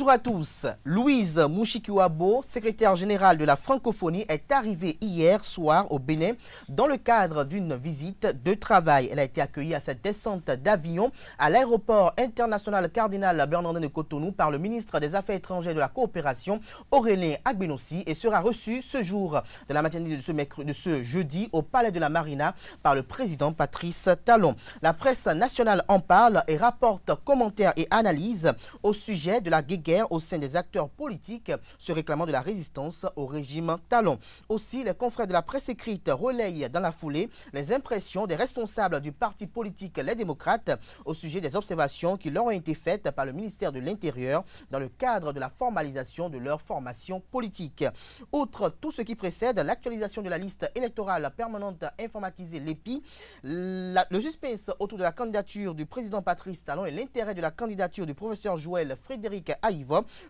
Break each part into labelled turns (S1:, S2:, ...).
S1: Bonjour à tous. Louise Mushikiwabo, secrétaire générale de la francophonie, est arrivée hier soir au Bénin dans le cadre d'une visite de travail. Elle a été accueillie à cette descente d'avion à l'aéroport international Cardinal Bernardin de Cotonou par le ministre des Affaires étrangères et de la Coopération, Aurélien Agbenossi, et sera reçue ce jour de la matinée de ce jeudi au Palais de la Marina par le président Patrice Talon. La presse nationale en parle et rapporte commentaires et analyses au sujet de la guerre au sein des acteurs politiques se réclamant de la résistance au régime Talon. Aussi, les confrères de la presse écrite relayent dans la foulée les impressions des responsables du parti politique Les Démocrates au sujet des observations qui leur ont été faites par le ministère de l'Intérieur dans le cadre de la formalisation de leur formation politique. Outre tout ce qui précède, l'actualisation de la liste électorale permanente informatisée l'EPI, le suspense autour de la candidature du président Patrice Talon et l'intérêt de la candidature du professeur Joël Frédéric Aïva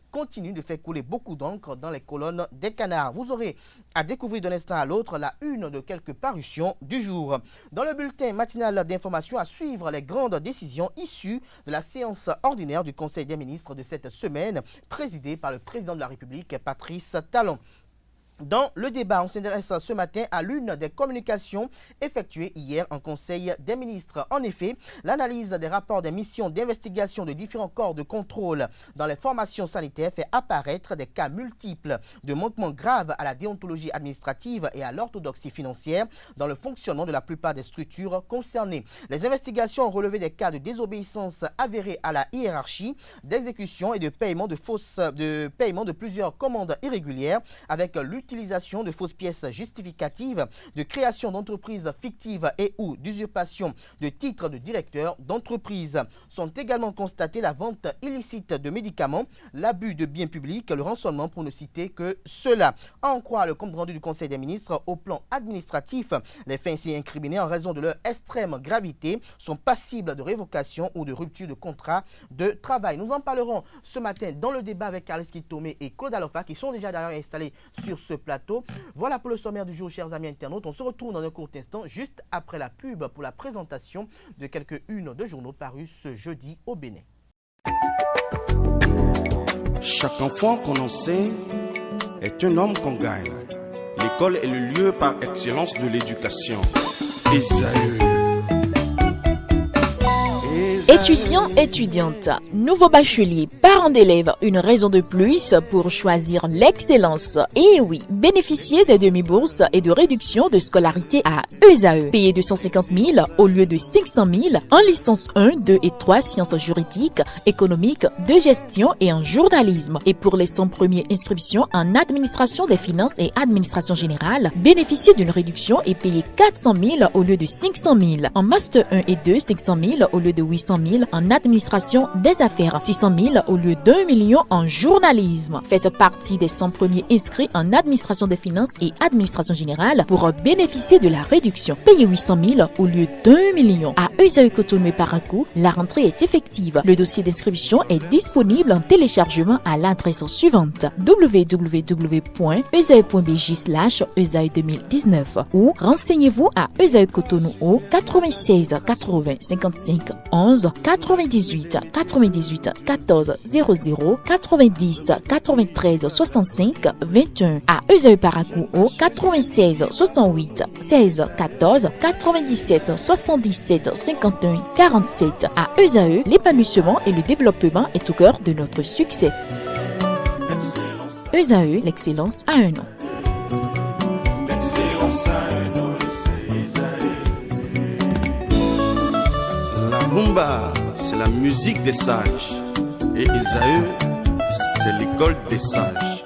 S1: continue de faire couler beaucoup d'encre dans les colonnes des canards. Vous aurez à découvrir d'un instant à l'autre la une de quelques parutions du jour. Dans le bulletin matinal d'information, à suivre les grandes décisions issues de la séance ordinaire du Conseil des ministres de cette semaine, présidée par le président de la République, Patrice Talon. Dans le débat, on s'intéresse ce matin à l'une des communications effectuées hier en Conseil des ministres. En effet, l'analyse des rapports des missions d'investigation de différents corps de contrôle dans les formations sanitaires fait apparaître des cas multiples de manquements graves à la déontologie administrative et à l'orthodoxie financière dans le fonctionnement de la plupart des structures concernées. Les investigations ont relevé des cas de désobéissance avérée à la hiérarchie, d'exécution et de paiement de plusieurs commandes irrégulières avec l'utilisation de fausses pièces justificatives, de création d'entreprises fictives et ou d'usurpation de titres de directeur d'entreprise. Sont également constatés la vente illicite de médicaments, l'abus de biens publics, le rançonnement pour ne citer que cela. À en croire le compte rendu du Conseil des ministres au plan administratif, les faits ainsi incriminés en raison de leur extrême gravité sont passibles de révocation ou de rupture de contrat de travail. Nous en parlerons ce matin dans le débat avec Carles Tomé et Claude Alofa qui sont déjà d'ailleurs installés sur ce plateau. Voilà pour le sommaire du jour, chers amis internautes. On se retrouve dans un court instant, juste après la pub, pour la présentation de quelques-unes de journaux parus ce jeudi au Bénin.
S2: Chaque enfant qu'on enseigne est un homme qu'on gagne. L'école est le lieu par excellence de l'éducation. Esaü.
S3: Étudiants, étudiantes, nouveaux bacheliers, parents d'élèves, une raison de plus pour choisir l'excellence. Et oui, bénéficier des demi-bourses et de réductions de scolarité à ESAE. Payer 250 000 au lieu de 500 000 en licence 1, 2 et 3 sciences juridiques, économiques, de gestion et en journalisme. Et pour les 100 premières inscriptions en administration des finances et administration générale, bénéficier d'une réduction et payer 400 000 au lieu de 500 000. En master 1 et 2, 500 000 au lieu de 800 000 en administration des affaires, 600 000 au lieu d'1 million en journalisme. Faites partie des 100 premiers inscrits en administration des finances et administration générale pour bénéficier de la réduction. Payez 800 000 au lieu d'1 million. À ESAE Cotonou et Parakou, la rentrée est effective. Le dossier d'inscription est disponible en téléchargement à l'adresse suivante www.esae.bj/esae 2019 ou renseignez-vous à ESAE Cotonou au 96 80 55 11 98 98 14 00 90 93 65 21 à ESAE Parakou au 96 68 16 14 97 77 51 47 à ESAE, l'épanouissement et le développement est au cœur de notre succès. ESAE, l'excellence a un nom.
S2: La rumba, c'est la musique des sages. Et Esaü, c'est l'école des sages.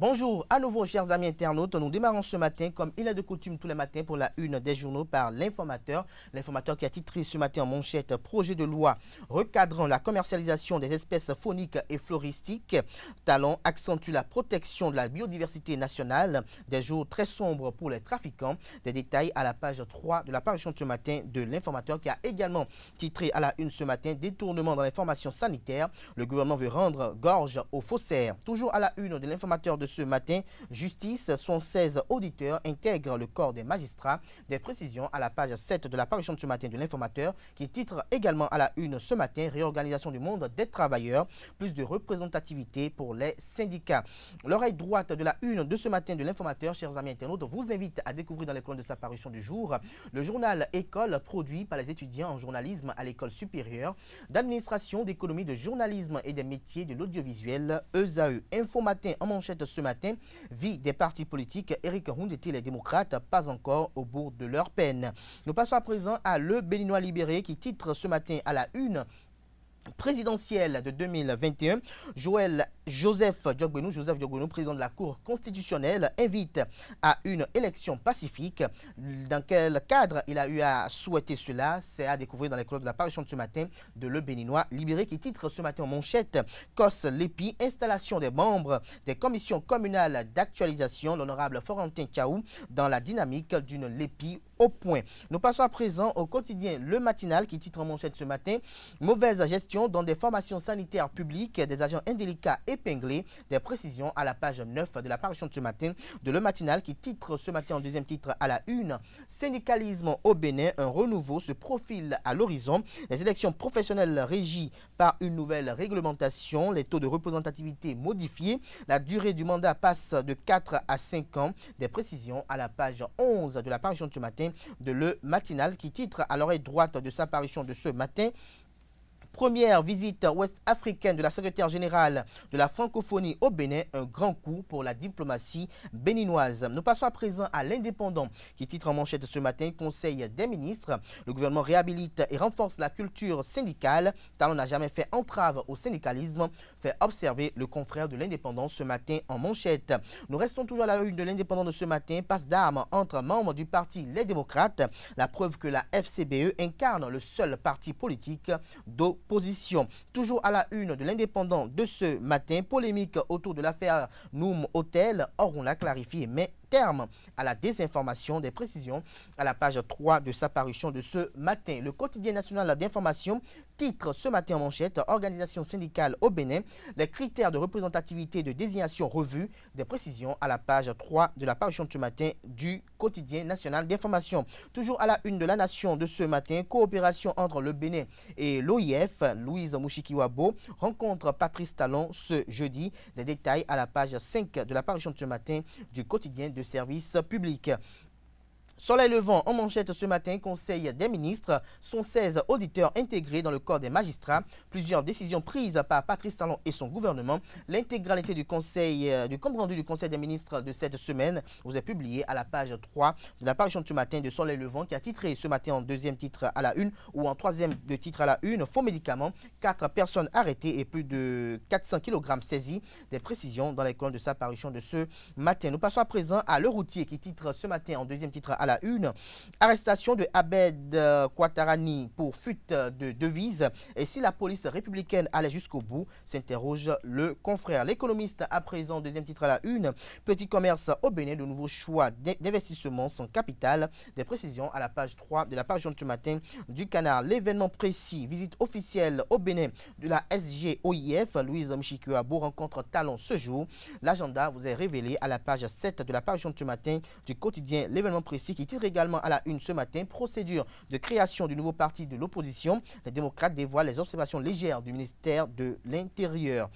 S1: Bonjour à nouveau, chers amis internautes. Nous démarrons ce matin, comme il est de coutume tous les matins, pour la une des journaux par l'informateur. L'informateur qui a titré ce matin en manchette « Projet de loi recadrant la commercialisation des espèces fauniques et floristiques. Talon accentue la protection de la biodiversité nationale. Des jours très sombres pour les trafiquants ». Des détails à la page 3 de la parution de ce matin de l'informateur qui a également titré à la une ce matin « Détournement dans l'information sanitaire. Le gouvernement veut rendre gorge aux faussaires ». Toujours à la une de l'informateur de ce ce matin, justice, 76 auditeurs intègrent le corps des magistrats. Des précisions à la page 7 de la parution de ce matin de l'Informateur, qui titre également à la une ce matin, réorganisation du monde des travailleurs, plus de représentativité pour les syndicats. L'oreille droite de la une de ce matin de l'Informateur, chers amis internautes, vous invite à découvrir dans les colonnes de sa parution du jour le journal École produit par les étudiants en journalisme à l'école supérieure d'administration, d'économie, de journalisme et des métiers de l'audiovisuel, ESAE. Info Matin en manchette ce matin, vie des partis politiques, Éric Houndété, les démocrates, pas encore au bout de leur peine. Nous passons à présent à Le Béninois libéré qui titre ce matin à la une présidentielle de 2021, Joseph Diogbenou, président de la Cour constitutionnelle, invite à une élection pacifique. Dans quel cadre il a eu à souhaiter cela? C'est à découvrir dans les colonnes de la parution de ce matin de Le Béninois libéré qui titre ce matin en manchette COS Lépi, installation des membres des commissions communales d'actualisation, l'honorable Florentin Tchaou dans la dynamique d'une Lépi au point. Nous passons à présent au quotidien Le Matinal qui titre en manchette ce matin mauvaise gestion dans des formations sanitaires publiques, des agents indélicats épinglés. Des précisions à la page 9 de la parution de ce matin de Le Matinal qui titre ce matin en deuxième titre à la une syndicalisme au Bénin, un renouveau se profile à l'horizon. Les élections professionnelles régies par une nouvelle réglementation, les taux de représentativité modifiés, la durée du mandat passe de 4 à 5 ans. Des précisions à la page 11 de la parution de ce matin de Le Matinal qui titre à l'oreille droite de sa parution de ce matin. Première visite ouest-africaine de la secrétaire générale de la francophonie au Bénin, un grand coup pour la diplomatie béninoise. Nous passons à présent à l'Indépendant qui titre en manchette ce matin, Conseil des ministres. Le gouvernement réhabilite et renforce la culture syndicale. Talon n'a jamais fait entrave au syndicalisme, fait observer le confrère de l'Indépendant ce matin en manchette. Nous restons toujours à la une de l'Indépendant de ce matin, passe d'armes entre membres du parti Les Démocrates. La preuve que la FCBE incarne le seul parti politique d'opposition. Toujours à la une de l'Indépendant de ce matin, polémique autour de l'affaire Noum Hôtel. Or, on l'a clarifié, mais terme à la désinformation. Des précisions à la page 3 de sa parution de ce matin. Le quotidien national d'information titre ce matin en manchette organisation syndicale au Bénin, les critères de représentativité et de désignation revus. Des précisions à la page 3 de la parution de ce matin du quotidien national d'information. Toujours à la une de la Nation de ce matin, coopération entre le Bénin et l'OIF, Louise Mushikiwabo rencontre Patrice Talon ce jeudi. Des détails à la page 5 de la parution de ce matin du quotidien de service public. Soleil levant en manchette ce matin, Conseil des ministres, sont 16 auditeurs intégrés dans le corps des magistrats. Plusieurs décisions prises par Patrice Talon et son gouvernement. L'intégralité du compte rendu du Conseil des ministres de cette semaine vous est publié à la page 3 de la parution de ce matin de Soleil levant qui a titré ce matin en deuxième titre à la une ou en troisième de titre à la une, faux médicaments, 4 personnes arrêtées et plus de 400 kg saisis. Des précisions dans les colonnes de sa parution de ce matin. Nous passons à présent à Le Routier qui titre ce matin en deuxième titre à la une, arrestation de Abed Kouattarani pour fuite de devises. Et si la police républicaine allait jusqu'au bout, s'interroge le confrère. L'économiste à présent, deuxième titre à la une, petit commerce au Bénin, de nouveaux choix d'investissement sans capital. Des précisions à la page 3 de la parution de ce matin du Canard. L'événement précis, visite officielle au Bénin de la SGOIF, Louise Mushikiwabo rencontre Talon ce jour. L'agenda vous est révélé à la page 7 de la parution de ce matin du quotidien L'événement précis qui titre également à la une ce matin, procédure de création du nouveau parti de l'opposition. Les démocrates dévoilent les observations légères du ministère de l'Intérieur.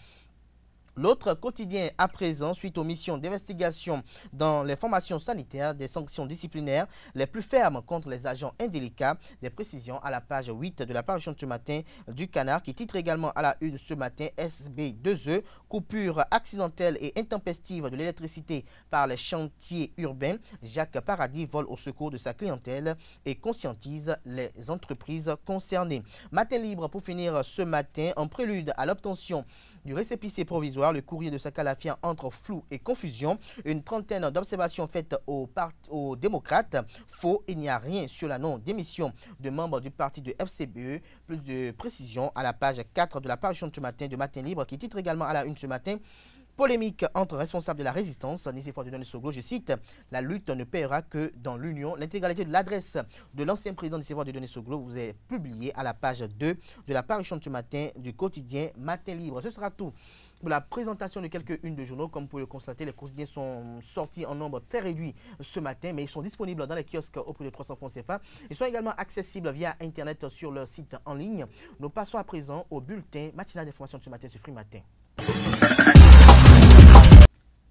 S1: L'autre quotidien à présent, suite aux missions d'investigation dans les formations sanitaires, des sanctions disciplinaires les plus fermes contre les agents indélicats. Des précisions à la page 8 de la parution de ce matin du Canard qui titre également à la une ce matin SB2E, coupure accidentelle et intempestive de l'électricité par les chantiers urbains. Jacques Paradis vole au secours de sa clientèle et conscientise les entreprises concernées. Matin libre pour finir ce matin, en prélude à l'obtention du récépissé provisoire, le courrier de Sakalafia entre flou et confusion. Une trentaine d'observations faites aux démocrates. Faux, il n'y a rien sur la non-démission de membres du parti de FCBE. Plus de précisions à la page 4 de la parution de ce matin de Matin Libre qui titre également à la une ce matin. Polémique entre responsables de la résistance, Nicéphore Dieudonné Soglo, je cite, la lutte ne paiera que dans l'union. L'intégralité de l'adresse de l'ancien président Nicéphore Dieudonné Soglo vous est publiée à la page 2 de la parution de ce matin du quotidien Matin Libre. Ce sera tout pour la présentation de quelques-unes de journaux. Comme vous pouvez le constater, les quotidiens sont sortis en nombre très réduit ce matin, mais ils sont disponibles dans les kiosques au prix de 300 francs CFA. Ils sont également accessibles via Internet sur leur site en ligne. Nous passons à présent au bulletin matinal d'information de ce matin sur Free Matin.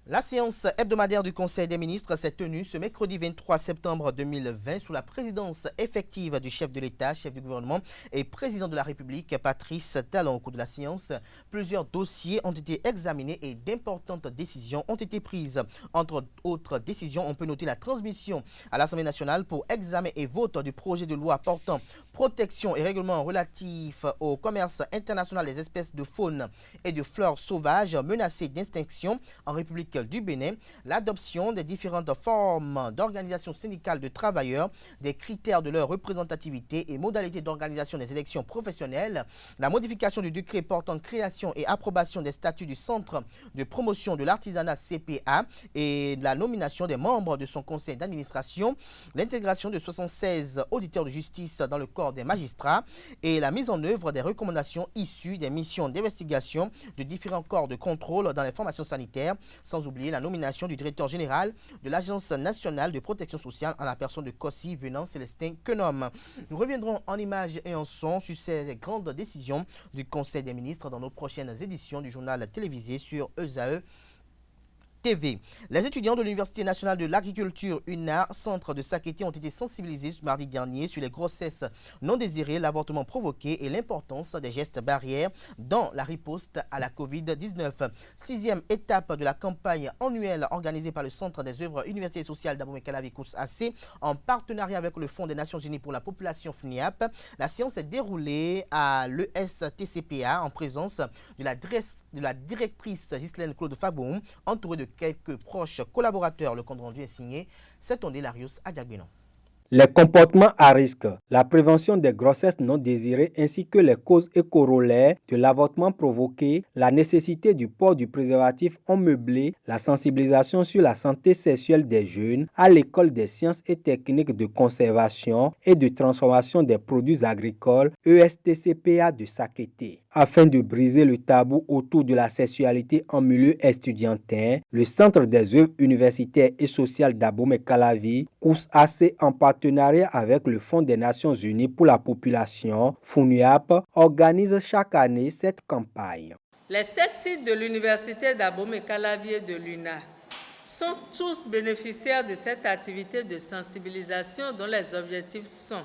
S1: La séance hebdomadaire du Conseil des ministres s'est tenue ce mercredi 23 septembre 2020 sous la présidence effective du chef de l'État, chef du gouvernement et président de la République, Patrice Talon. Au cours de la séance, plusieurs dossiers ont été examinés et d'importantes décisions ont été prises. Entre autres décisions, on peut noter la transmission à l'Assemblée nationale pour examen et vote du projet de loi portant protection et règlement relatif au commerce international des espèces de faune et de flore sauvages menacées d'extinction en République du Bénin, l'adoption des différentes formes d'organisation syndicale de travailleurs, des critères de leur représentativité et modalités d'organisation des élections professionnelles, la modification du décret portant création et approbation des statuts du Centre de promotion de l'artisanat CPA et la nomination des membres de son conseil d'administration, l'intégration de 76 auditeurs de justice dans le corps des magistrats et la mise en œuvre des recommandations issues des missions d'investigation de différents corps de contrôle dans les formations sanitaires, sans oublier la nomination du directeur général de l'Agence nationale de protection sociale en la personne de Kossi Venant Célestin Quenom. Nous reviendrons en images et en son sur ces grandes décisions du Conseil des ministres dans nos prochaines éditions du journal télévisé sur ESAE TV. Les étudiants de l'Université nationale de l'agriculture UNA, centre de Sakété, ont été sensibilisés ce mardi dernier sur les grossesses non désirées, l'avortement provoqué et l'importance des gestes barrières dans la riposte à la COVID-19. Sixième étape de la campagne annuelle organisée par le Centre des œuvres universités sociales d'Abomey-Calavi AC en partenariat avec le Fonds des Nations Unies pour la population FNIAP. La séance s'est déroulée à l'ESTCPA en présence de la directrice Ghislaine Claude Faboum, entourée de quelques proches collaborateurs. Le compte rendu est signé Setonde Larius Adjagbenon.
S4: Les comportements à risque, la prévention des grossesses non désirées ainsi que les causes et corollaires de l'avortement provoqué, la nécessité du port du préservatif ont meublé la sensibilisation sur la santé sexuelle des jeunes à l'école des sciences et techniques de conservation et de transformation des produits agricoles ESTCPA de Sakété. Afin de briser le tabou autour de la sexualité en milieu estudiantin, le Centre des œuvres universitaires et sociales d'Abomey-Calavi, COUS-AC, en partenariat avec le Fonds des Nations Unies pour la population, FNIAP, organise chaque année cette campagne.
S5: Les 7 sites de l'université d'Abomey-Calavi et de l'UNA sont tous bénéficiaires de cette activité de sensibilisation dont les objectifs sont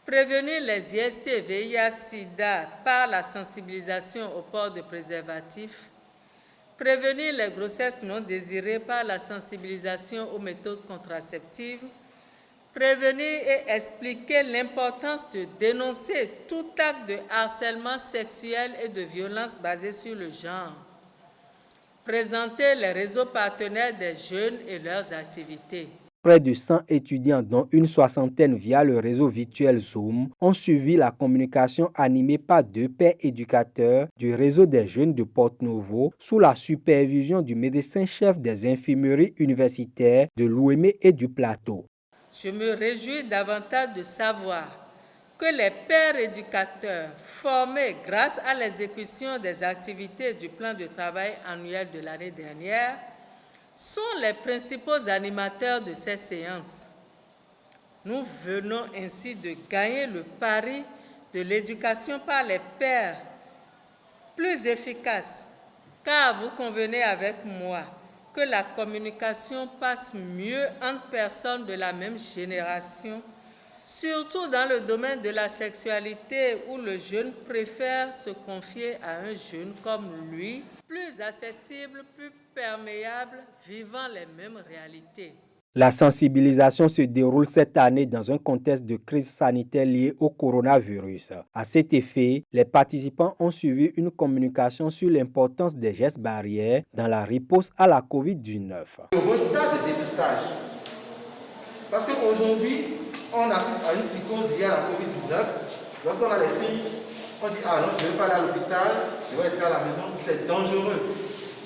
S5: prévenir les IST, VIH, SIDA par la sensibilisation au port de préservatifs, prévenir les grossesses non désirées par la sensibilisation aux méthodes contraceptives, prévenir et expliquer l'importance de dénoncer tout acte de harcèlement sexuel et de violence basé sur le genre, présenter les réseaux partenaires des jeunes et leurs activités.
S4: Près de 100 étudiants, dont une soixantaine via le réseau virtuel Zoom, ont suivi la communication animée par 2 pairs éducateurs du réseau des jeunes de Porte-Novo sous la supervision du médecin-chef des infirmeries universitaires de l'Ouémé et du Plateau.
S5: Je me réjouis davantage de savoir que les pairs éducateurs formés grâce à l'exécution des activités du plan de travail annuel de l'année dernière sont les principaux animateurs de ces séances. Nous venons ainsi de gagner le pari de l'éducation par les pairs plus efficace, car vous convenez avec moi que la communication passe mieux entre personnes de la même génération, surtout dans le domaine de la sexualité où le jeune préfère se confier à un jeune comme lui, plus accessible, plus perméable, vivant les mêmes réalités.
S4: La sensibilisation se déroule cette année dans un contexte de crise sanitaire liée au coronavirus. À cet effet, les participants ont suivi une communication sur l'importance des gestes barrières dans la riposte à la COVID-19.
S6: Le retard de dépistage, parce qu'aujourd'hui, on assiste à une psychose liée à la COVID-19. Lorsqu'on a les signes, on dit « Ah non, je ne vais pas aller à l'hôpital, je vais rester à la maison », c'est dangereux.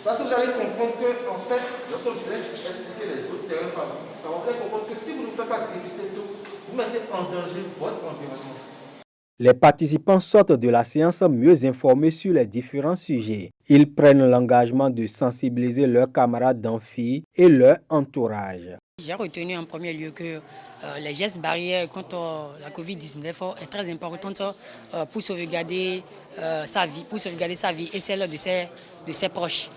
S6: Parce que vous allez comprendre que, en fait, lorsque je vais expliquer les autres terrains par vous, vous allez comprendre que si vous ne faites pas dépister tôt, vous mettez en danger votre environnement.
S4: Les participants sortent de la séance mieux informés sur les différents sujets. Ils prennent l'engagement de sensibiliser leurs camarades d'amphi et leur entourage.
S7: J'ai retenu en premier lieu que les gestes barrières contre la Covid-19 est très important pour sauvegarder sa vie, et celle de ses proches.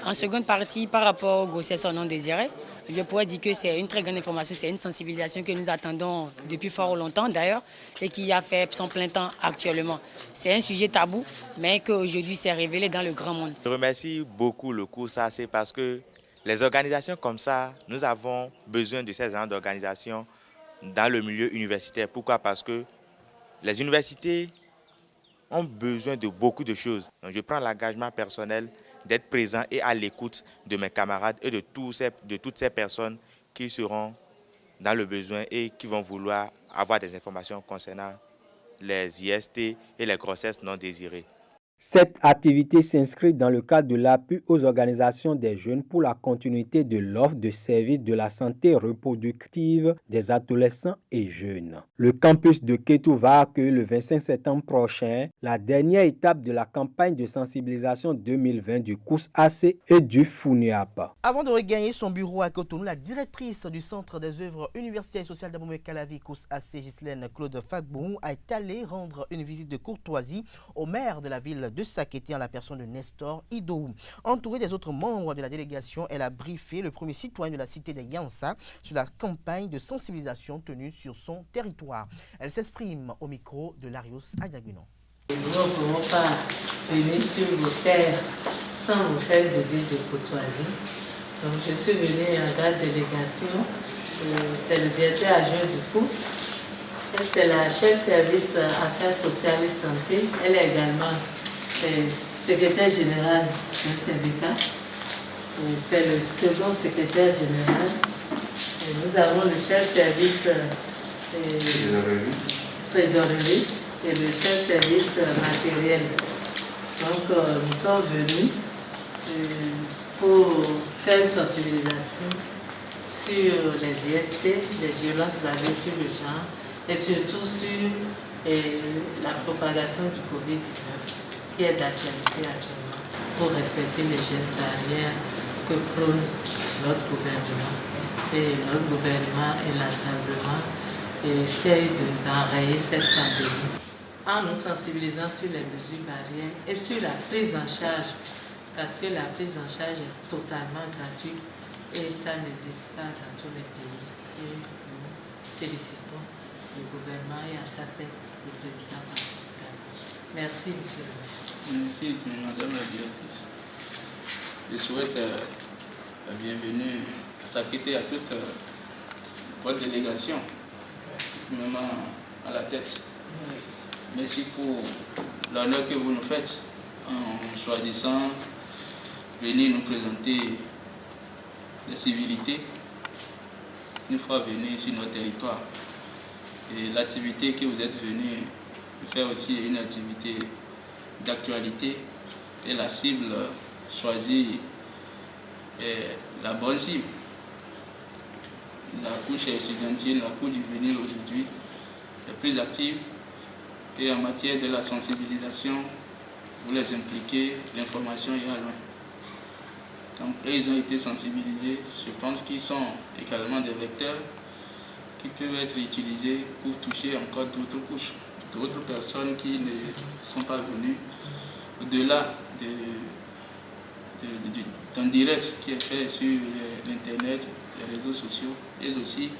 S7: En seconde partie, par rapport aux grossesses non désirées, je pourrais dire que c'est une très grande information, c'est une sensibilisation que nous attendons depuis fort longtemps d'ailleurs et qui a fait son plein temps actuellement. C'est un sujet tabou, mais qu'aujourd'hui s'est révélé dans le grand monde.
S8: Je remercie beaucoup le cours SACE parce que les organisations comme ça, nous avons besoin de ces genres d'organisations dans le milieu universitaire. Pourquoi? Parce que les universités ont besoin de beaucoup de choses. Donc je prends l'engagement personnel d'être présent et à l'écoute de mes camarades et de toutes ces personnes qui seront dans le besoin et qui vont vouloir avoir des informations concernant les IST et les grossesses non désirées.
S4: Cette activité s'inscrit dans le cadre de l'appui aux organisations des jeunes pour la continuité de l'offre de services de la santé reproductive des adolescents et jeunes. Le campus de Kétou va accueillir le 25 septembre prochain la dernière étape de la campagne de sensibilisation 2020 du COUS-AC et du FUNIAP.
S1: Avant de regagner son bureau à Cotonou, la directrice du Centre des œuvres universitaires et sociales d'Abomey-Calavi, COUS-AC, Ghislaine Claude Fagbou, est allée rendre une visite de courtoisie au maire de la ville de Sakété en la personne de Nestor Idou. Entourée des autres membres de la délégation, elle a briefé le premier citoyen de la cité des Yansa sur la campagne de sensibilisation tenue sur son territoire. Elle s'exprime au micro de Larios Adiaguinon.
S9: Nous ne pouvons pas venir sur vos terres sans vous faire visite de courtoisie. Donc je suis venue en grande délégation. C'est le directeur adjoint du COUS. C'est la chef service affaires sociales et santé. Elle est également secrétaire général du syndicat. C'est le second secrétaire général. Et nous avons le chef service trésorerie et le chef service matériel. Donc nous sommes venus pour faire une sensibilisation sur les IST, les violences basées sur le genre et surtout sur la propagation du Covid-19 qui est d'actualité actuellement pour respecter les gestes barrières que prône notre gouvernement. Et notre gouvernement inlassablement essaye d'enrayer cette pandémie en nous sensibilisant sur les mesures barrières et sur la prise en charge, parce que la prise en charge est totalement gratuite et ça n'existe pas dans tous les pays. Et nous félicitons le gouvernement et à sa tête le président Pascal. Merci, monsieur le maire.
S10: Merci, madame la directrice. Je souhaite la bienvenue à Sakété à toute votre délégation, même à la tête. Merci pour l'honneur que vous nous faites en choisissant venir nous présenter les civilités une fois venus sur notre territoire. Et l'activité que vous êtes venus faire aussi est une activité d'actualité et la cible choisie est la bonne cible. La couche estudiantine, la couche juvénile aujourd'hui est plus active et en matière de la sensibilisation, vous les impliquez, l'information ira loin. Donc, ils ont été sensibilisés, je pense qu'ils sont également des vecteurs qui peuvent être utilisés pour toucher encore d'autres couches, d'autres personnes qui ne sont pas venues au-delà d'un direct qui est fait sur l'Internet, les réseaux sociaux, et aussi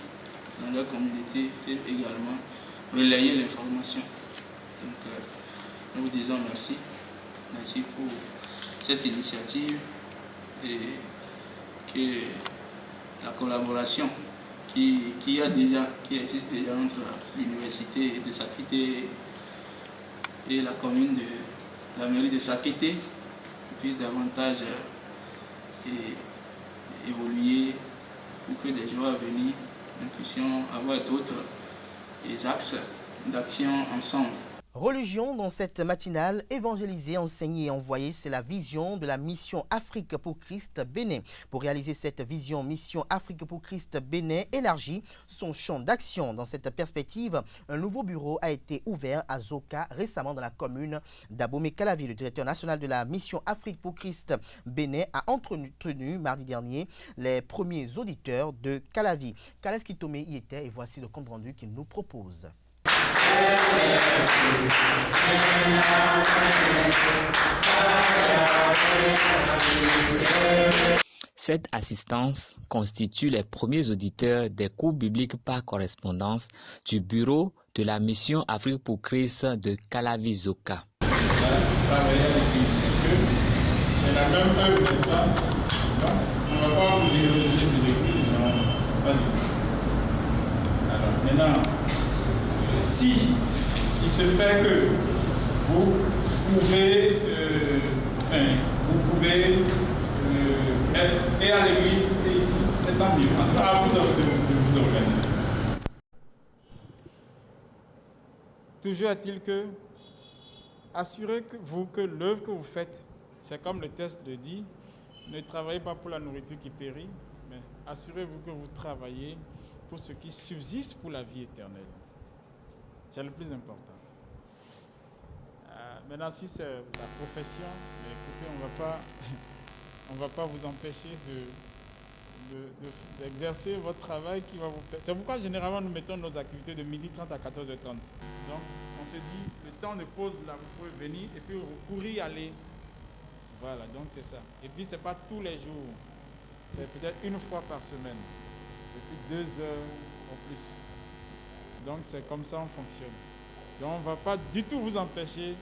S10: dans leur communauté, peuvent également relayer l'information. Donc, nous vous disons merci. Merci pour cette initiative et que la collaboration qui existe déjà entre l'université de Sakété et la commune de la mairie de Sakété puisse davantage évoluer pour que des jours à venir, nous puissions avoir d'autres axes d'action ensemble.
S1: Religion dans cette matinale, évangéliser, enseigner et envoyer, c'est la vision de la mission Afrique pour Christ Bénin. Pour réaliser cette vision, mission Afrique pour Christ Bénin élargit son champ d'action. Dans cette perspective, un nouveau bureau a été ouvert à Zoka récemment dans la commune d'Abomey-Calavi. Le directeur national de la mission Afrique pour Christ Bénin a entretenu mardi dernier les premiers auditeurs de Calavi. Kales Kitome y était et voici le compte rendu qu'il nous propose.
S11: Cette assistance constitue les premiers auditeurs des cours bibliques par correspondance du bureau de la mission Afrique pour Christ de Calavi-Zoka.
S10: C'est la même œuvre, n'est-ce pas? On ne va pas vous dire les églises, non, pas du tout. Alors maintenant, si il se fait que vous pouvez, être et à l'église et ici, c'est tant mieux. En tout cas, à vous de vous organiser. Toujours est-il que, assurez-vous que l'œuvre que vous faites, c'est comme le texte le dit, ne travaillez pas pour la nourriture qui périt, mais assurez-vous que vous travaillez pour ce qui subsiste pour la vie éternelle. C'est le plus important. Maintenant, si c'est la profession, écoutez, on ne va pas vous empêcher d'exercer votre travail qui va vous plaire. C'est pourquoi généralement nous mettons nos activités de 12h30 à 14h30. Donc on se dit, le temps de pause là, vous pouvez venir et puis courir y aller. Voilà, donc c'est ça. Et puis c'est pas tous les jours, c'est peut-être une fois par semaine, et puis 2 heures au plus. Donc c'est comme ça on fonctionne. Donc on ne va pas du tout vous empêcher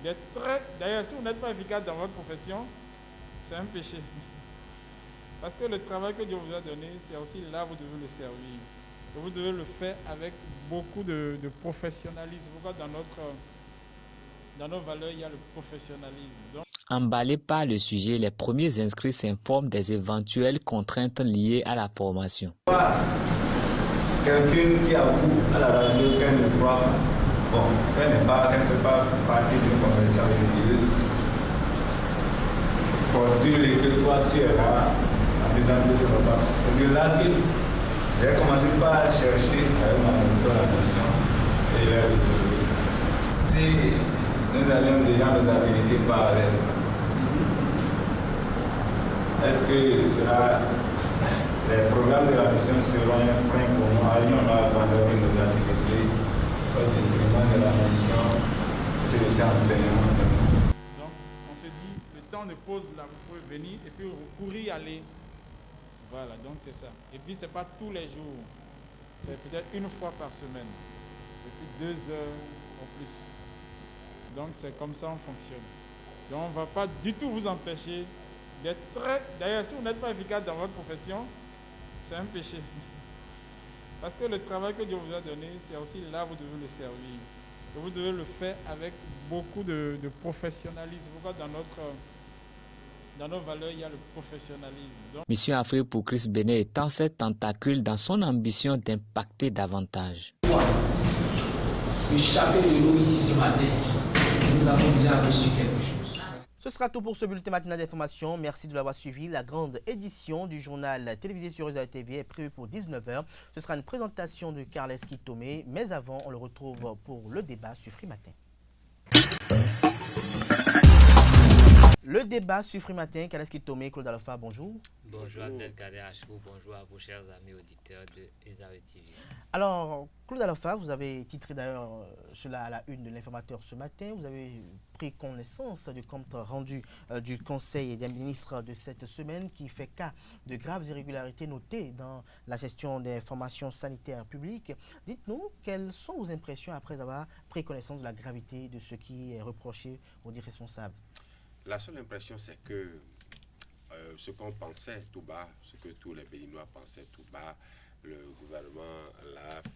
S10: d'être très... D'ailleurs, si vous n'êtes pas efficace dans votre profession, c'est un péché. Parce que le travail que Dieu vous a donné, c'est aussi là où vous devez le servir. Et vous devez le faire avec beaucoup de professionnalisme. Pourquoi dans nos valeurs, il y a le professionnalisme. Donc,
S11: Emballés par le sujet, les premiers inscrits s'informent des éventuelles contraintes liées à la formation.
S12: Quelqu'un qui avoue à la radio qu'elle ne croit pas, qu'elle ne fait pas partie d'une confession religieuse, postule et que toi tu es là en disant que tu ne vas pas. C'est bizarre que j'ai commencé par chercher avec ma montre la question et il a dit si nous avions déjà nos activités parallèles, est-ce que les programmes de la mission seront un frein pour nous? Allions là pendant nos activités au détriment de la mission sur le champ enseignement.
S10: Donc on se dit, le temps de pause là, vous pouvez venir et puis courir y aller. Voilà, donc c'est ça. Et puis c'est pas tous les jours, c'est peut-être une fois par semaine, et puis 2 heures au plus. Donc c'est comme ça on fonctionne. Donc on ne va pas du tout vous empêcher d'être très... D'ailleurs, si vous n'êtes pas efficace dans votre profession, c'est un péché. Parce que le travail que Dieu vous a donné, c'est aussi là où vous devez le servir. Et vous devez le faire avec beaucoup de professionnalisme. Pourquoi dans nos valeurs, il y a le professionnalisme. Donc,
S11: Mission Afrique pour Christ Bénin étend ses tentacules dans son ambition d'impacter davantage.
S13: Le chapelet de l'eau ici ce matin, nous avons déjà reçu quelque chose.
S1: Ce sera tout pour ce bulletin matinal d'information. Merci de l'avoir suivi. La grande édition du journal télévisé sur Réseau TV est prévue pour 19h. Ce sera une présentation de Carles Kitome. Mais avant, on le retrouve pour le débat sur Free Matin. Le débat sur Free Matin, Carles Kitome, Claude Alpha, bonjour.
S14: Bonjour Abdelkader Achou, bonjour à vos chers amis auditeurs de Réseau TV.
S1: Alors, Claude Alpha, vous avez titré d'ailleurs cela à la une de l'Informateur ce matin. Vous avez pris connaissance du compte rendu du Conseil des ministres de cette semaine qui fait cas de graves irrégularités notées dans la gestion des formations sanitaires publiques. Dites-nous, quelles sont vos impressions après avoir pris connaissance de la gravité de ce qui est reproché aux dits responsables?
S15: La seule impression, c'est que ce qu'on pensait tout bas, ce que tous les Béninois pensaient tout bas, le gouvernement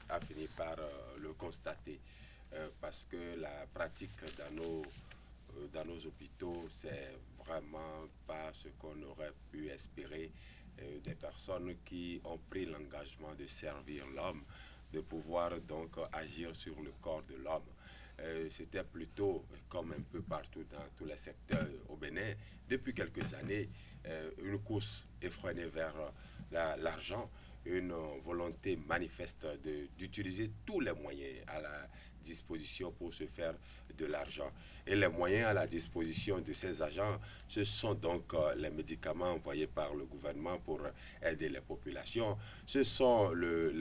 S15: a fini par le constater. Parce que la pratique dans nos hôpitaux, c'est vraiment pas ce qu'on aurait pu espérer. Des personnes qui ont pris l'engagement de servir l'homme, de pouvoir donc agir sur le corps de l'homme. c'était plutôt, comme un peu partout dans tous les secteurs au Bénin, depuis quelques années, une course effrénée vers l'argent, une volonté manifeste d'utiliser tous les moyens à la disposition pour se faire de l'argent. Et les moyens à la disposition de ces agents, ce sont donc les médicaments envoyés par le gouvernement pour aider les populations. Ce sont le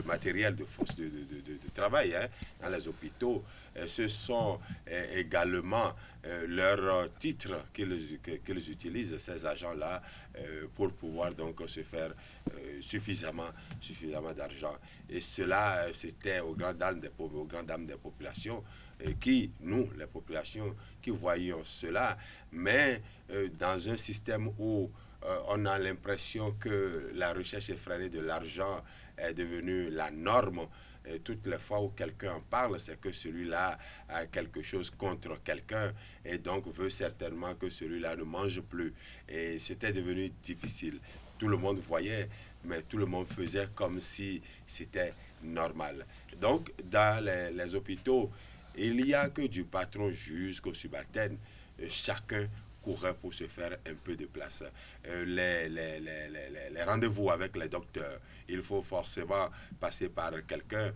S15: matériel de force de travail dans les hôpitaux. Ce sont également leurs titres qu'ils utilisent, ces agents-là, pour pouvoir donc se faire suffisamment d'argent. Et cela, c'était aux grandes dames des populations, qui, nous, les populations, qui voyions cela, mais dans un système où on a l'impression que la recherche effrénée de l'argent est devenue la norme. Et toutes les fois où quelqu'un en parle, c'est que celui-là a quelque chose contre quelqu'un et donc veut certainement que celui-là ne mange plus. Et c'était devenu difficile. Tout le monde voyait, mais tout le monde faisait comme si c'était normal. Donc, dans les hôpitaux, il n'y a que du patron jusqu'au subalterne, chacun courait pour se faire un peu de place. Les rendez-vous avec les docteurs, il faut forcément passer par quelqu'un,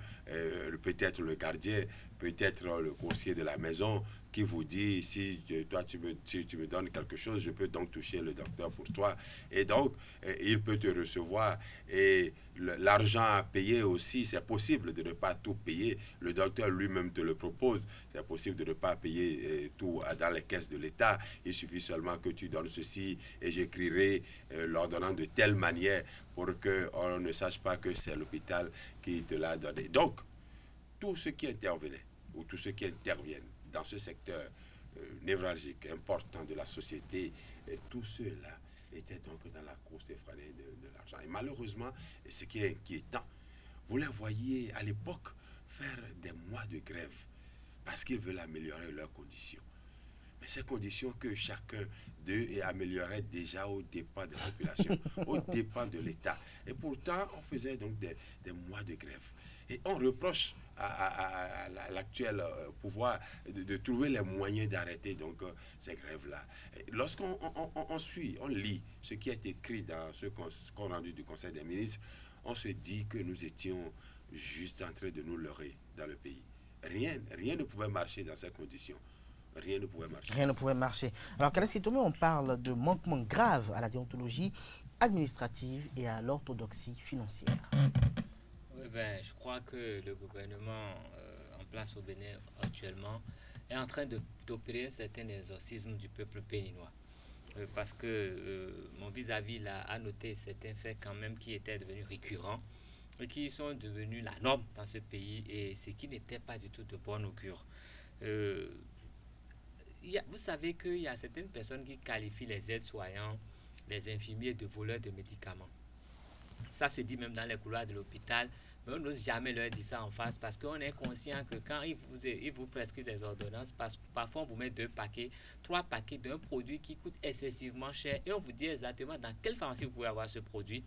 S15: peut-être le gardien, peut-être le conseiller de la maison, qui vous dit, si tu me donnes quelque chose, je peux donc toucher le docteur pour toi. Et donc, il peut te recevoir. Et l'argent à payer aussi, c'est possible de ne pas tout payer. Le docteur lui-même te le propose. C'est possible de ne pas payer tout dans les caisses de l'État. Il suffit seulement que tu donnes ceci et j'écrirai l'ordonnance de telle manière pour qu'on ne sache pas que c'est l'hôpital qui te l'a donné. Donc, tous ceux qui intervenaient ou tous ceux qui interviennent dans ce secteur névralgique, important de la société, tous ceux-là étaient donc dans la course effrénée de l'argent. Et malheureusement, ce qui est inquiétant, vous les voyez à l'époque faire des mois de grève parce qu'ils veulent améliorer leurs conditions. Mais ces conditions que chacun d'eux améliorait déjà aux dépens des populations, aux dépens de l'État. Et pourtant, on faisait donc des mois de grève. Et on reproche à l'actuel pouvoir de trouver les moyens d'arrêter donc ces grèves-là. Lorsqu'on on lit ce qui est écrit dans ce compte rendu du Conseil des ministres, on se dit que nous étions juste en train de nous leurrer dans le pays. Rien ne pouvait marcher dans ces conditions. Rien ne pouvait marcher.
S1: Rien ne pouvait marcher. Alors, Kalaski Toumé, on parle de manquements graves à la déontologie administrative et à l'orthodoxie financière.
S14: Oui, je crois que le gouvernement en place au Bénin actuellement est en train d'opérer un certain exorcisme du peuple béninois. Parce que mon vis-à-vis a noté certains faits quand même qui étaient devenus récurrents et qui sont devenus la norme dans ce pays, et ce qui n'était pas du tout de bon augure. Vous savez qu'il y a certaines personnes qui qualifient les aides-soignants, les infirmiers de voleurs de médicaments. Ça se dit même dans les couloirs de l'hôpital, mais on n'ose jamais leur dire ça en face parce qu'on est conscient que quand ils vous prescrivent des ordonnances, parfois on vous met 2 paquets, 3 paquets d'un produit qui coûte excessivement cher et on vous dit exactement dans quelle pharmacie vous pouvez avoir ce produit.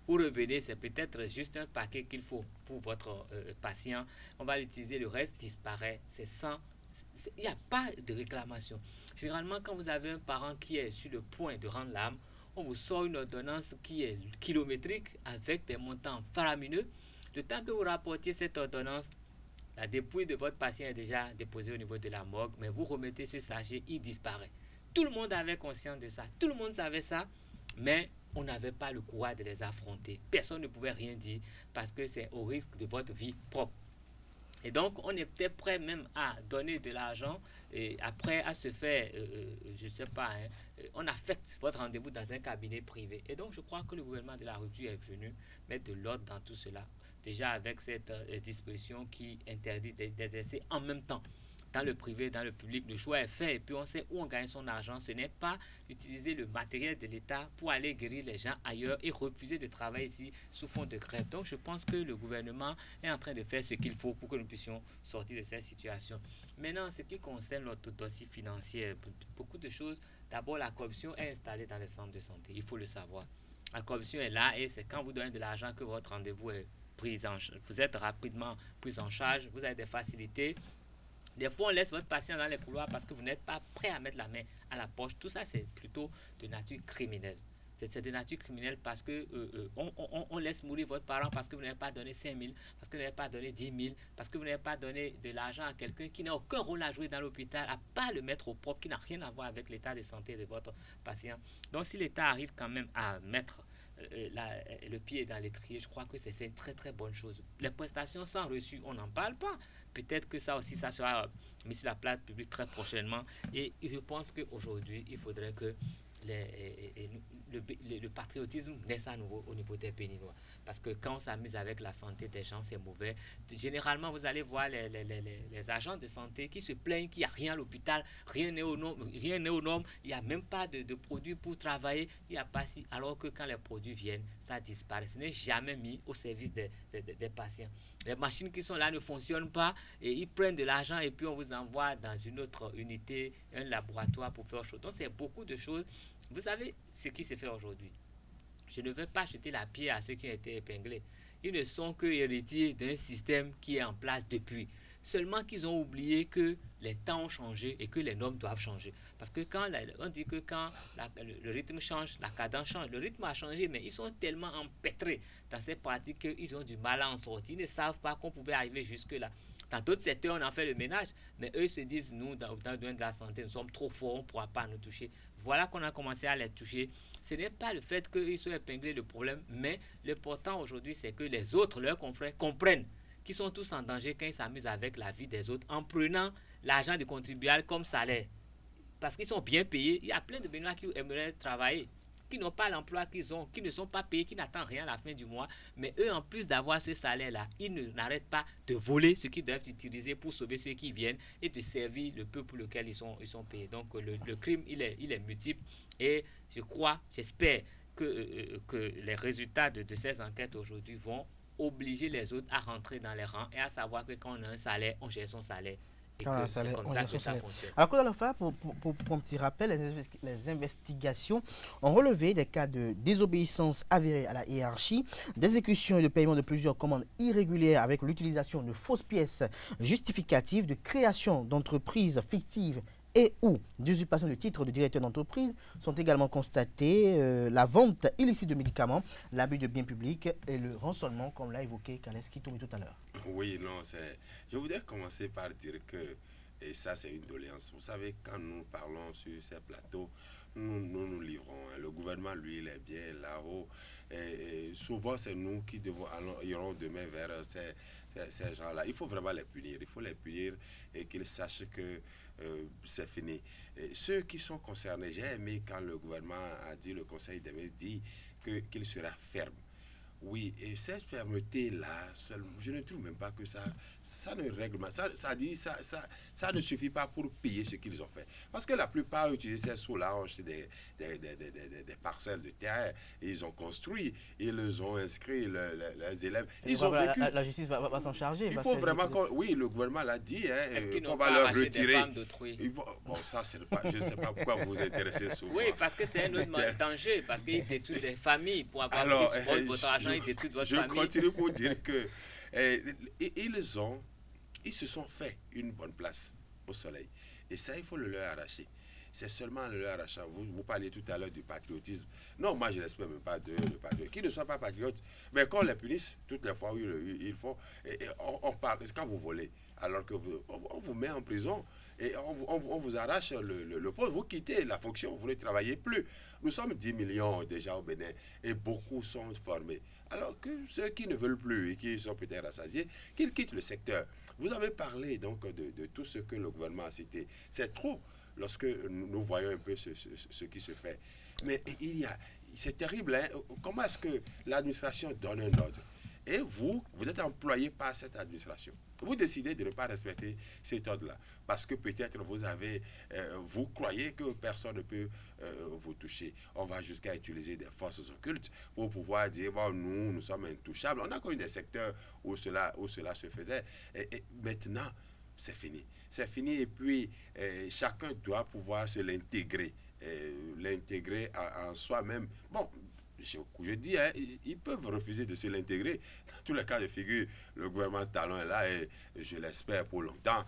S14: Vous revenez, c'est peut-être juste un paquet qu'il faut pour votre patient. On va l'utiliser, le reste disparaît. C'est sans... Il n'y a pas de réclamation. Généralement, quand vous avez un parent qui est sur le point de rendre l'âme, on vous sort une ordonnance qui est kilométrique avec des montants faramineux. Le temps que vous rapportiez cette ordonnance, la dépouille de votre patient est déjà déposée au niveau de la morgue, mais vous remettez ce sachet, il disparaît. Tout le monde avait conscience de ça, tout le monde savait ça, mais on n'avait pas le courage de les affronter. Personne ne pouvait rien dire parce que c'est au risque de votre vie propre. Et donc, on était prêt même à donner de l'argent et après à se faire, je ne sais pas, on affecte votre rendez-vous dans un cabinet privé. Et donc, je crois que le gouvernement de la rupture est venu mettre de l'ordre dans tout cela. Déjà avec cette disposition qui interdit d'exercer en même temps. Dans le privé, dans le public, le choix est fait et puis on sait où on gagne son argent. Ce n'est pas utiliser le matériel de l'État pour aller guérir les gens ailleurs et refuser de travailler ici sous fond de grève. Donc je pense que le gouvernement est en train de faire ce qu'il faut pour que nous puissions sortir de cette situation. Maintenant, ce qui concerne l'orthodoxie financière, beaucoup de choses. D'abord, la corruption est installée dans les centres de santé. Il faut le savoir. La corruption est là et c'est quand vous donnez de l'argent que votre rendez-vous est pris en charge. Vous êtes rapidement pris en charge, vous avez des facilités. Des fois, on laisse votre patient dans les couloirs parce que vous n'êtes pas prêt à mettre la main à la poche. Tout ça, c'est plutôt de nature criminelle. C'est de nature criminelle parce que on laisse mourir votre parent parce que vous n'avez pas donné 5 000, parce que vous n'avez pas donné 10 000, parce que vous n'avez pas donné de l'argent à quelqu'un qui n'a aucun rôle à jouer dans l'hôpital, à pas le mettre au propre, qui n'a rien à voir avec l'état de santé de votre patient. Donc, si l'État arrive quand même à mettre le pied dans l'étrier, je crois que c'est une très très bonne chose. Les prestations sans reçu, on n'en parle pas. Peut-être que ça aussi, ça sera mis sur la place publique très prochainement. Et je pense qu'aujourd'hui, il faudrait que le patriotisme naisse à nouveau au niveau des Béninois. Parce que quand on s'amuse avec la santé des gens, c'est mauvais. Généralement, vous allez voir les agents de santé qui se plaignent qu'il n'y a rien à l'hôpital, rien n'est aux normes, il n'y a même pas de produits pour travailler, il n'y a pas si. Alors que quand les produits viennent, ça disparaît. Ce n'est jamais mis au service des patients. Les machines qui sont là ne fonctionnent pas et ils prennent de l'argent et puis on vous envoie dans une autre unité, un laboratoire pour faire autre chose. Donc, c'est beaucoup de choses. Vous savez ce qui se fait aujourd'hui. Je ne veux pas jeter la pierre à ceux qui ont été épinglés. Ils ne sont que héritiers d'un système qui est en place depuis. Seulement qu'ils ont oublié que les temps ont changé et que les normes doivent changer. Parce que on dit que quand le rythme change, la cadence change. Le rythme a changé, mais ils sont tellement empêtrés dans ces pratiques qu'ils ont du mal à en sortir. Ils ne savent pas qu'on pouvait arriver jusque-là. Dans d'autres secteurs, on en fait le ménage, mais eux se disent, nous, dans le domaine de la santé, nous sommes trop forts, on ne pourra pas nous toucher. Voilà qu'on a commencé à les toucher. Ce n'est pas le fait qu'ils soient épinglés le problème, mais l'important aujourd'hui, c'est que les autres, leurs confrères, comprennent qu'ils sont tous en danger quand ils s'amusent avec la vie des autres en prenant l'argent du contribuable comme salaire. Parce qu'ils sont bien payés. Il y a plein de Béninois qui aimeraient travailler, qui n'ont pas l'emploi qu'ils ont, qui ne sont pas payés, qui n'attendent rien à la fin du mois. Mais eux, en plus d'avoir ce salaire-là, ils n'arrêtent pas de voler ce qu'ils doivent utiliser pour sauver ceux qui viennent et de servir le peuple pour lequel ils sont payés. Donc le crime, il est multiple. Et j'espère que les résultats de ces enquêtes aujourd'hui vont obliger les autres à rentrer dans les rangs et à savoir que quand on a un salaire, on gère son salaire. Et que c'est comme ça que ça fonctionne.
S1: Alors, pour un petit rappel, les investigations ont relevé des cas de désobéissance avérée à la hiérarchie, d'exécution et de paiement de plusieurs commandes irrégulières avec l'utilisation de fausses pièces justificatives, de création d'entreprises fictives et ou d'usurpation de titres de directeur d'entreprise. Sont également constatés la vente illicite de médicaments, l'abus de biens publics et le rançonnement, comme l'a évoqué Kales Kitoumi tout à l'heure.
S15: Oui, non, je voudrais commencer par dire que, et ça c'est une doléance, vous savez, quand nous parlons sur ces plateaux, nous livrons. Le gouvernement, lui, il est bien là-haut. Et souvent, c'est nous qui irons demain vers ces gens-là. Il faut vraiment les punir. Il faut les punir et qu'ils sachent que c'est fini. Et ceux qui sont concernés, j'ai aimé quand le gouvernement a dit, le Conseil des ministres dit qu'il sera ferme. Oui, et cette fermeté-là, je ne trouve même pas que ça ne règle pas. Ça ne suffit pas pour payer ce qu'ils ont fait. Parce que la plupart ont utilisé ces sous-là, ont acheté des parcelles de terre, et ils ont construit, ils ont inscrit les élèves. Ils ont vécu.
S1: La justice va s'en charger.
S15: Il faut vraiment oui, le gouvernement l'a dit,
S14: qu'on va leur retirer.
S15: Bon, ça, je ne sais pas pourquoi vous vous intéressez souvent.
S14: Oui, parce que c'est un autre danger, parce qu'ils détruisent des familles pour avoir votre argent.
S15: Je continue pour dire que ils se sont fait une bonne place au soleil. Et ça, il faut le leur arracher. C'est seulement le leur arrachant. Vous parliez tout à l'heure du patriotisme. Non, moi, je n'espère même pas de patriotisme. Qui ne soit pas patriote, mais quand on les punisse, toutes les fois où il faut, on parle. C'est quand vous volez, alors que on vous met en prison et on vous arrache le poste, vous quittez la fonction, vous ne travaillez plus. Nous sommes 10 millions déjà au Bénin et beaucoup sont formés. Alors que ceux qui ne veulent plus et qui sont peut-être rassasiés, qu'ils quittent le secteur. Vous avez parlé donc de tout ce que le gouvernement a cité. C'est trop lorsque nous voyons un peu ce qui se fait. Mais c'est terrible, hein? Comment est-ce que l'administration donne un ordre? Et vous êtes employé par cette administration. Vous décidez de ne pas respecter cet ordre-là. Parce que peut-être vous croyez que personne ne peut vous toucher. On va jusqu'à utiliser des forces occultes pour pouvoir dire, bon, nous sommes intouchables. On a connu des secteurs où cela se faisait. Et maintenant, c'est fini. C'est fini et puis chacun doit pouvoir se l'intégrer en soi-même. Bon, Je dis, hein, ils peuvent refuser de se l'intégrer. Dans tous les cas de figure, le gouvernement Talon est là et je l'espère pour longtemps,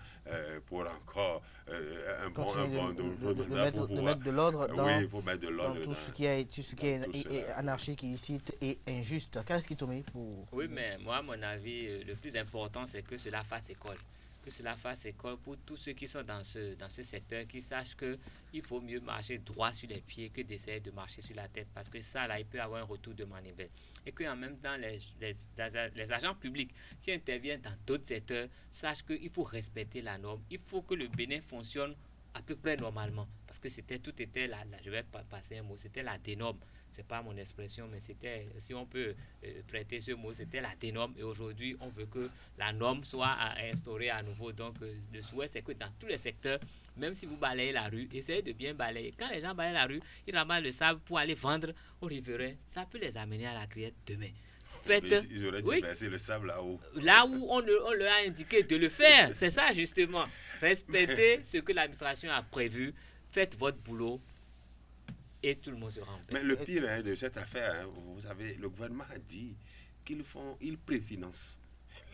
S15: pour encore un bon
S1: de mettre de l'ordre dans,
S15: oui, il faut mettre de l'ordre
S1: dans tout ce qui est anarchique, illicite et injuste. Qu'est-ce qui tombe pour...
S14: Oui, mais moi, à mon avis, le plus important, c'est que cela fasse école. Que cela fasse école pour tous ceux qui sont dans ce secteur, qui sachent qu'il faut mieux marcher droit sur les pieds que d'essayer de marcher sur la tête, parce que ça, là, il peut avoir un retour de manivelle. Et qu'en même temps, les agents publics, qui interviennent dans d'autres secteurs, sachent qu'il faut respecter la norme. Il faut que le Bénin fonctionne à peu près normalement, parce que tout était là, je vais passer un mot, c'était la dénorme. C'est pas mon expression, mais c'était, si on peut prêter ce mot, c'était la dénorme. Et aujourd'hui, on veut que la norme soit instaurée à nouveau. Donc, le souhait, c'est que dans tous les secteurs, même si vous balayez la rue, essayez de bien balayer. Quand les gens balayent la rue, ils ramassent le sable pour aller vendre aux riverains. Ça peut les amener à la criette demain.
S15: Ils auraient dû verser le sable là-haut.
S14: Là où on leur a indiqué de le faire. C'est ça, justement. Respectez ce que l'administration a prévu. Faites votre boulot. Et tout le monde sera en paix.
S15: Mais le pire de cette affaire, vous savez, le gouvernement a dit qu'ils préfinancent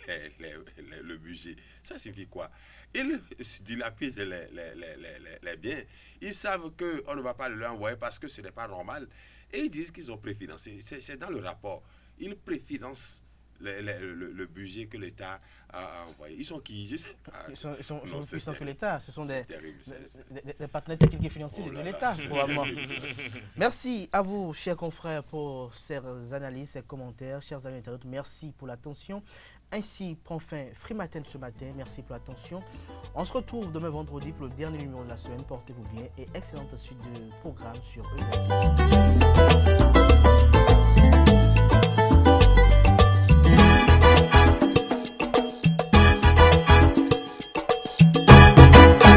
S15: le budget. Ça signifie quoi? Ils dilapident les biens. Ils savent qu'on ne va pas le envoyer parce que ce n'est pas normal. Et ils disent qu'ils ont préfinancé. C'est dans le rapport. Ils préfinancent le budget que l'État a envoyé. Ils sont qui? Je sais pas.
S1: Ils sont plus puissants que l'État. Ce sont des partenaires techniques et financiers de l'État, probablement. Merci à vous, chers confrères, pour ces analyses, ces commentaires. Chers amis internautes, merci pour l'attention. Ainsi prend fin Free Matin ce matin. Merci pour l'attention. On se retrouve demain vendredi pour le dernier numéro de la semaine. Portez-vous bien et excellente suite de programmes sur EZ.